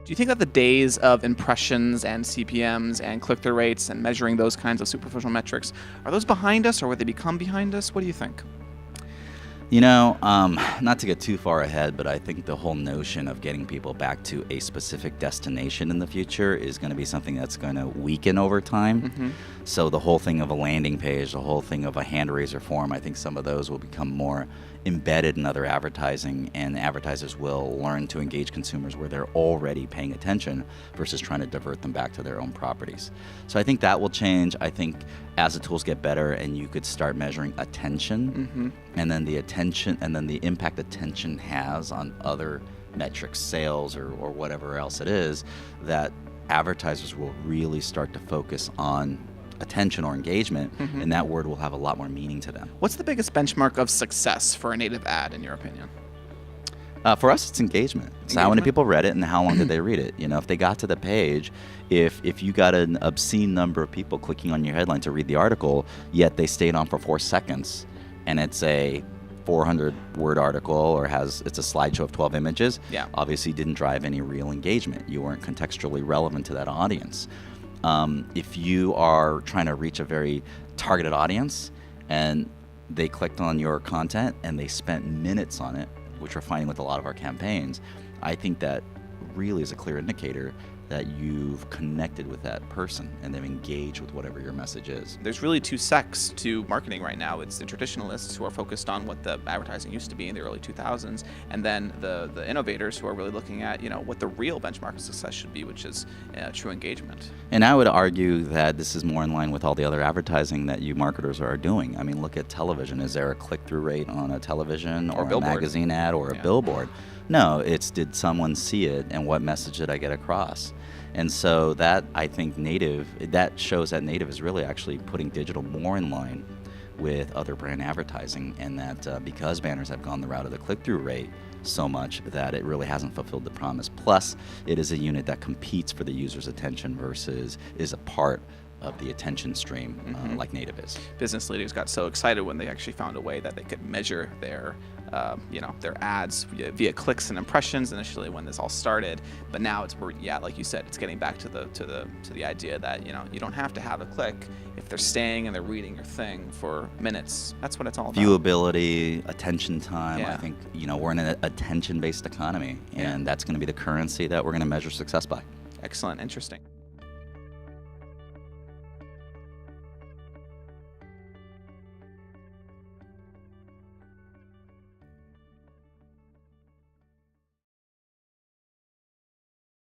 Do you think that the days of impressions and CPMs and click-through rates and measuring those kinds of superficial metrics, are those behind us, or will they become behind us? What do you think? Not to get too far ahead, but I think the whole notion of getting people back to a specific destination in the future is going to be something that's going to weaken over time. Mm-hmm. So the whole thing of a landing page, the whole thing of a hand raiser form, I think some of those will become more embedded in other advertising, and advertisers will learn to engage consumers where they're already paying attention versus trying to divert them back to their own properties. So I think that will change. I think as the tools get better and you could start measuring attention, Mm-hmm. and then the impact attention has on other metrics, sales or whatever else it is, that advertisers will really start to focus on attention or engagement, Mm-hmm. and that word will have a lot more meaning to them. What's the biggest benchmark of success for a native ad, in your opinion? For us, it's engagement. So how many Engagement? people read it and how long did they read it? If they got to the page, if you got an obscene number of people clicking on your headline to read the article, yet they stayed on for 4 seconds, and it's a 400-word article or it's a slideshow of 12 images, Yeah. obviously didn't drive any real engagement. You weren't contextually relevant to that audience. If you are trying to reach a very targeted audience and they clicked on your content and they spent minutes on it, which we're finding with a lot of our campaigns, I think that really is a clear indicator that you've connected with that person and they've engaged with whatever your message is. There's really two sects to marketing right now. It's the traditionalists who are focused on what the advertising used to be in the early 2000s, and then the innovators who are really looking at what the real benchmark of success should be, which is true engagement. And I would argue that this is more in line with all the other advertising that you marketers are doing. I mean, look at television. Is there a click-through rate on a television or a billboard. magazine ad or a Yeah. billboard? No, it's did someone see it and what message did I get across? And so that, I think, that shows that Native is really actually putting digital more in line with other brand advertising, and that because banners have gone the route of the click-through rate so much, that it really hasn't fulfilled the promise. Plus, it is a unit that competes for the user's attention versus is a part of the attention stream, like Native is. Business leaders got so excited when they actually found a way that they could measure their ads via clicks and impressions initially when this all started. But now like you said, it's getting back to the idea that you don't have to have a click if they're staying and they're reading your thing for minutes. That's what it's all about. Viewability, attention time. Yeah. I think we're in an attention-based economy, and that's going to be the currency that we're going to measure success by. Excellent, interesting.